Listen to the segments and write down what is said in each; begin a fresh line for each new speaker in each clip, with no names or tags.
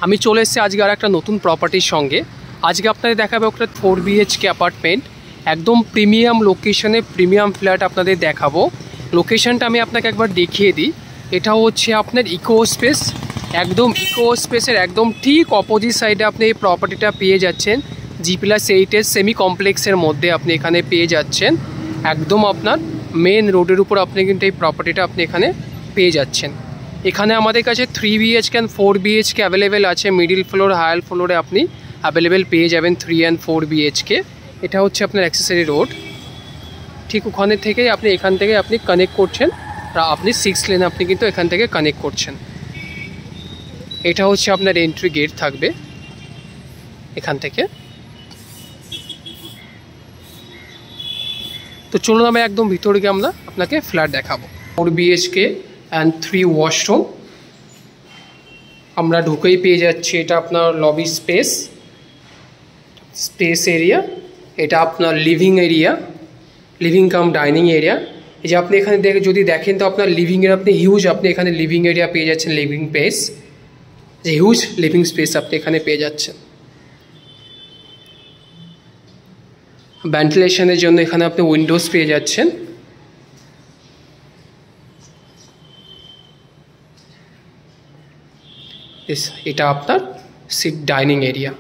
আমি চলে এসেছি আজকে আর একটা নতুন প্রপার্টির সঙ্গে। আজকে আপনাদের দেখাবো একটা 4 BHK অ্যাপার্টমেন্ট, একদম প্রিমিয়াম লোকেশনে প্রিমিয়াম ফ্ল্যাট আপনাদের দেখাবো। লোকেশনটা আমি আপনাকে একবার দেখিয়ে দিই। এটা হচ্ছে আপনার ইকো স্পেস, একদম ইকো স্পেসের একদম ঠিক অপোজিট সাইডে আপনি এই প্রপার্টিটা পেয়ে যাচ্ছেন। G+8 সেমি কমপ্লেক্সের মধ্যে আপনি এখানে পেয়ে যাচ্ছেন। একদম আপনার মেন রোডের উপর আপনি কিন্তু এই প্রপার্টিটা আপনি এখানে পেয়ে যাচ্ছেন। এখানে আমাদের কাছে 3 BHK অ্যান্ড 4 BHK অ্যাভেলেবেল আছে। মিডিল ফ্লোর হায়ার ফ্লোরে আপনি অ্যাভেলেবেল পেয়ে যাবেন 3 অ্যান্ড 4 BHK। এটা হচ্ছে আপনার অ্যাক্সেসরি রোড, ঠিক ওখানে থেকেই আপনি এখান থেকে আপনি কানেক্ট করছেন, আর আপনি 6 লেন আপনি কিন্তু এখান থেকে কানেক্ট করছেন। এটা হচ্ছে আপনার এন্ট্রি গেট থাকবে এখান থেকে। তো চলুন আমি একদম ভিতরে গিয়ে আমরা আপনাকে ফ্ল্যাট দেখাবো। 4 BHK অ্যান্ড 3 ওয়াশরুম আমরা ঢুকেই পেয়ে যাচ্ছি। এটা আপনার লবি স্পেস এরিয়া, এটা আপনার living area, living cum dining area. এই যে আপনি এখানে যদি দেখেন তো আপনার লিভিংয়ের আপনি হিউজ আপনি এখানে লিভিং এরিয়া পেয়ে যাচ্ছেন। লিভিং স্পেস, যে হিউজ লিভিং স্পেস আপনি এখানে পেয়ে যাচ্ছেন। ভেন্টিলেশনের জন্য এখানে আপনি উইন্ডোজ পেয়ে যাচ্ছেন। এটা আপনার ডাইনিং এরিয়া।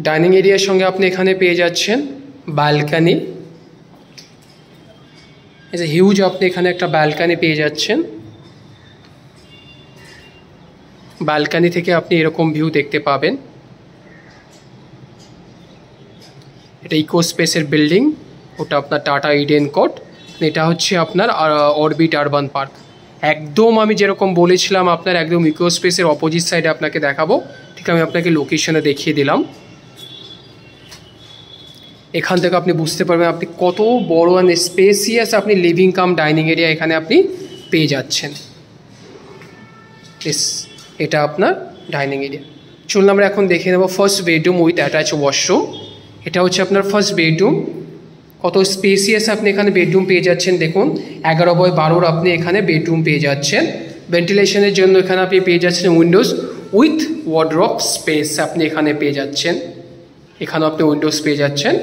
ডাইনিং এরিয়ার সঙ্গে আপনি এখানে পেয়ে যাচ্ছেন ব্যালকানি। এই যে হিউজ আপনি এখানে একটা ব্যালকানি পেয়ে যাচ্ছেন। ব্যালকানি থেকে আপনি এরকম ভিউ দেখতে পাবেন। এটা ইকো স্পেসের বিল্ডিং, ওটা আপনার টাটা ইডেন কোর্ট। এটা হচ্ছে আপনার অরবিট আরবান পার্ক। একদম আমি যেরকম বলেছিলাম আপনার একদম ইকো স্পেসের অপোজিট সাইডে আপনাকে দেখাবো, ঠিক আমি আপনাকে লোকেশনে দেখিয়ে দিলাম। এখান থেকে আপনি বুঝতে পারবেন আপনি কত বড় অ্যান্ড স্পেসিয়াস আপনি লিভিং কাম ডাইনিং এরিয়া এখানে আপনি পেয়ে যাচ্ছেন। এটা আপনার ডাইনিং এরিয়া। চলুন আমরা এখন দেখে নেব first bedroom with attach washroom. এটা হচ্ছে আপনার ফার্স্ট বেডরুম। কত স্পেসিয়াস আপনি এখানে বেডরুম পেয়ে যাচ্ছেন। দেখুন 11x12 আপনি এখানে বেডরুম পেয়ে যাচ্ছেন। ভেন্টিলেশনের জন্য এখানে আপনি পেয়ে যাচ্ছেন উইন্ডোজ উইথ ওয়ার্ড্রপ স্পেস আপনি এখানে পেয়ে যাচ্ছেন। এখানেও আপনি উইন্ডোজ পেয়ে যাচ্ছেন,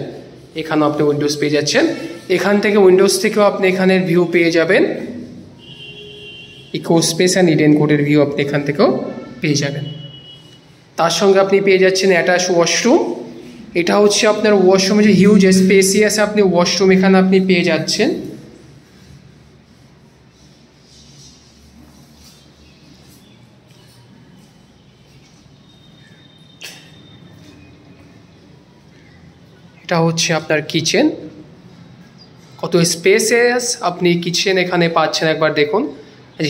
এখানেও আপনি উইন্ডোজ পেয়ে যাচ্ছেন। এখান থেকে উইন্ডোজ থেকেও আপনি এখানের ভিউ পেয়ে যাবেন। ইকো স্পেস অ্যান্ড ইডেন কোর্টের ভিউ আপনি এখান থেকেও পেয়ে যাবেন। তার সঙ্গে আপনি পেয়ে যাচ্ছেন অ্যাটাচ ওয়াশরুম। এটা হচ্ছে আপনার ওয়াশরুমে যে হিউজ স্পেসিয়াস আপনি ওয়াশরুম এখানে আপনি পেয়ে যাচ্ছেন। এটা হচ্ছে আপনার কিচেন। কত স্পেসিয়াস আপনি কিচেন এখানে পাচ্ছেন একবার দেখুন।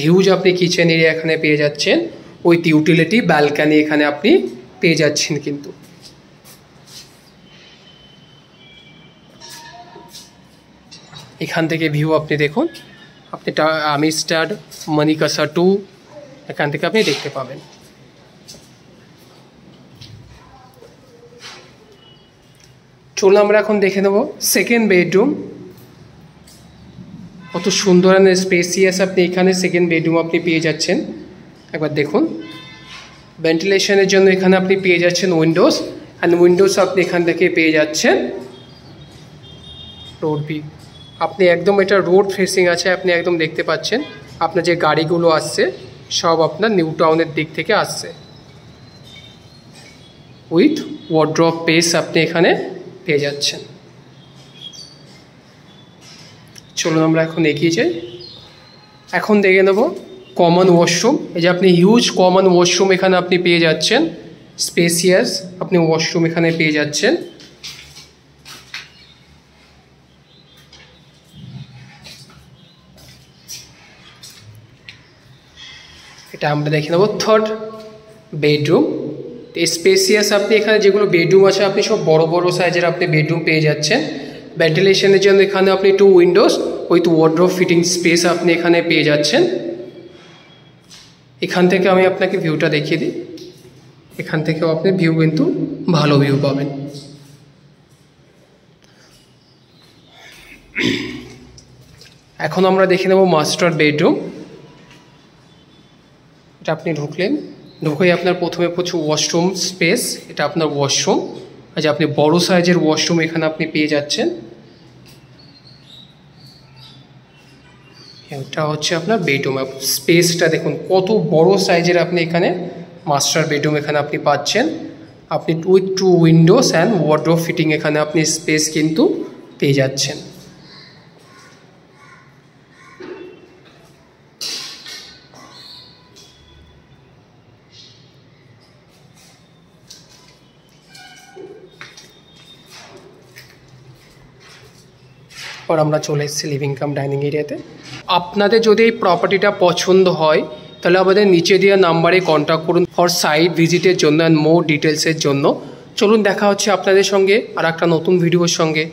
হিউজ আপনি কিচেন এরিয়া এখানে পেয়ে যাচ্ছেন, উইথ ইউটিলিটি ব্যালকানি এখানে আপনি পেয়ে যাচ্ছেন। কিন্তু এখান থেকে ভিউ আপনি দেখুন, আপনি আমিস্টার মনিকাসা 2 এখান থেকে আপনি দেখতে পাবেন। চলুন আমরা এখন দেখে নেব সেকেন্ড বেডরুম। কত সুন্দর অ্যান্ড স্পেসিয়াস আপনি এখানে সেকেন্ড বেডরুম আপনি পেয়ে যাচ্ছেন। একবার দেখুন ভেন্টিলেশনের জন্য এখানে আপনি পেয়ে যাচ্ছেন উইন্ডোজ, অ্যান্ড উইন্ডোজ আপনি এখান থেকে পেয়ে যাচ্ছেন রোড ভিউ। আপনি একদম এটা রোড ফেসিং আছে, আপনি একদম দেখতে পাচ্ছেন আপনার যে গাড়িগুলো আসছে সব আপনার নিউ টাউনের দিক থেকে আসছে। উইথ ওয়ার্ড্রপ স্পেস আপনি এখানে পেয়ে যাচ্ছেন। চলুন আমরা এখন এগিয়ে যাই। এখন দেখে নেব কমন ওয়াশরুম। এই যে আপনি হিউজ কমন ওয়াশরুম এখানে আপনি পেয়ে যাচ্ছেন। স্পেসিয়াস আপনি ওয়াশরুম এখানে পেয়ে যাচ্ছেন। এটা আমরা দেখে নেব থার্ড বেডরুম। স্পেসিয়াস আপনি এখানে যেগুলো বেডরুম আছে আপনি সব বড় বড় সাইজের আপনি বেডরুম পেয়ে যাচ্ছেন। ভেন্টিলেশনের জন্য এখানে আপনি 2 Windows with wardrobe fitting space আপনি এখানে পেয়ে যাচ্ছেন। এখান থেকে আমি আপনাকে ভিউটা দেখিয়ে দিই। এখান থেকেও আপনি ভিউ কিন্তু ভালো ভিউ পাবেন। এখন আমরা দেখে নেব মাস্টার বেডরুম। এটা আপনি ঢুকলেন, ঢোকাই আপনার প্রথমে প্রচুর ওয়াশরুম স্পেস, এটা আপনার ওয়াশরুম। আচ্ছা, আপনি বড় সাইজের ওয়াশরুম এখানে আপনি পেয়ে যাচ্ছেন। এটা হচ্ছে আপনার বেডরুম। স্পেসটা দেখুন কত বড় সাইজের আপনি এখানে মাস্টার বেডরুম এখানে আপনি পাচ্ছেন। আপনি with 2 Windows and wardrobe fitting এখানে আপনি স্পেস কিন্তু পেয়ে যাচ্ছেন। और আমরা চলে এসেছি লিভিং কাম ডাইনিং এরিয়াতে। আপনাদের যদি এই প্রপার্টিটা পছন্দ হয় তাহলে আমাদের নিচে দেওয়া নাম্বারে কন্ট্যাক্ট করুন ফর সাইট ভিজিটের জন্য অ্যান্ড মোর ডিটেলসের জন্য। চলুন দেখা হচ্ছে আপনাদের সঙ্গে আর একটা নতুন ভিডিওর সঙ্গে।